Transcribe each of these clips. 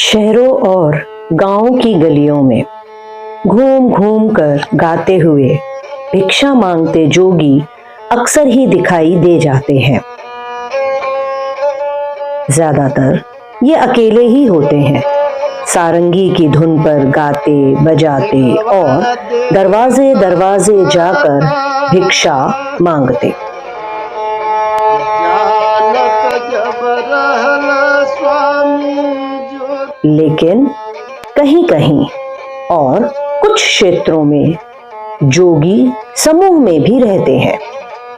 शहरों और गांवों की गलियों में घूम घूम कर गाते हुए भिक्षा मांगते जोगी अक्सर ही दिखाई दे जाते हैं। ज्यादातर ये अकेले ही होते हैं, सारंगी की धुन पर गाते बजाते और दरवाजे दरवाजे जाकर भिक्षा मांगते। लेकिन कहीं कहीं और कुछ क्षेत्रों में जोगी समूह में भी रहते हैं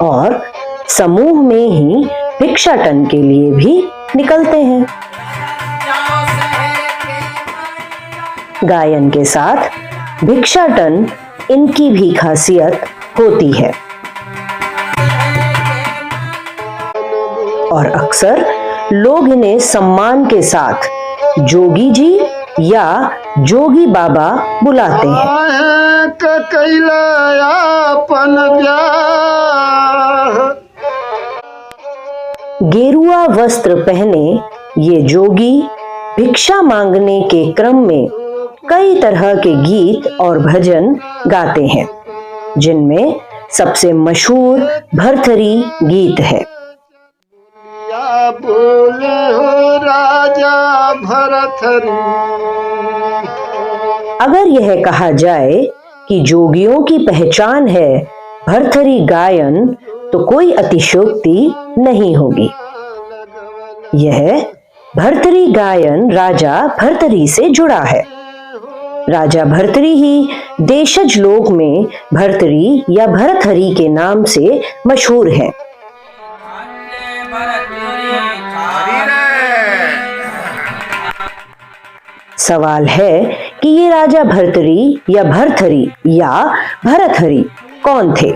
और समूह में ही भिक्षाटन के लिए भी निकलते हैं। गायन के साथ भिक्षाटन इनकी भी खासियत होती है और अक्सर लोग इन्हें सम्मान के साथ जोगी जी या जोगी बाबा बुलाते हैं। गेरुआ वस्त्र पहने ये जोगी भिक्षा मांगने के क्रम में कई तरह के गीत और भजन गाते हैं, जिनमें सबसे मशहूर भरथरी गीत है। बोले हो राजा भरथरी। अगर यह कहा जाए कि जोगियों की पहचान है भरथरी गायन, तो कोई अतिशयोक्ति नहीं होगी। यह भरथरी गायन राजा भरथरी से जुड़ा है। राजा भरथरी ही देशज लोक में भरथरी या भरथरी के नाम से मशहूर है। सवाल है कि ये राजा भरथरी या भरथरी या भरथरी कौन थे?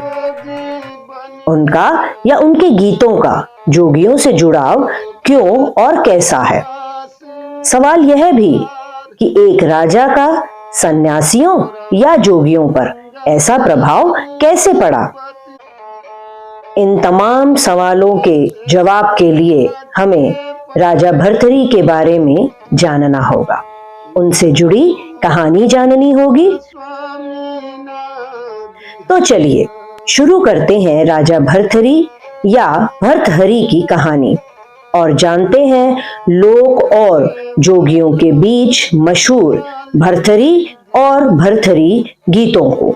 उनका या उनके गीतों का जोगियों से जुड़ाव क्यों और कैसा है? सवाल यह भी कि एक राजा का सन्यासियों या जोगियों पर ऐसा प्रभाव कैसे पड़ा? इन तमाम सवालों के जवाब के लिए हमें राजा भरथरी के बारे में जानना होगा, उनसे जुड़ी कहानी जाननी होगी। तो चलिए शुरू करते हैं राजा भरथरी या भर्तहरि की कहानी और जानते हैं लोक और जोगियों के बीच मशहूर भरथरी और भरथरी गीतों को।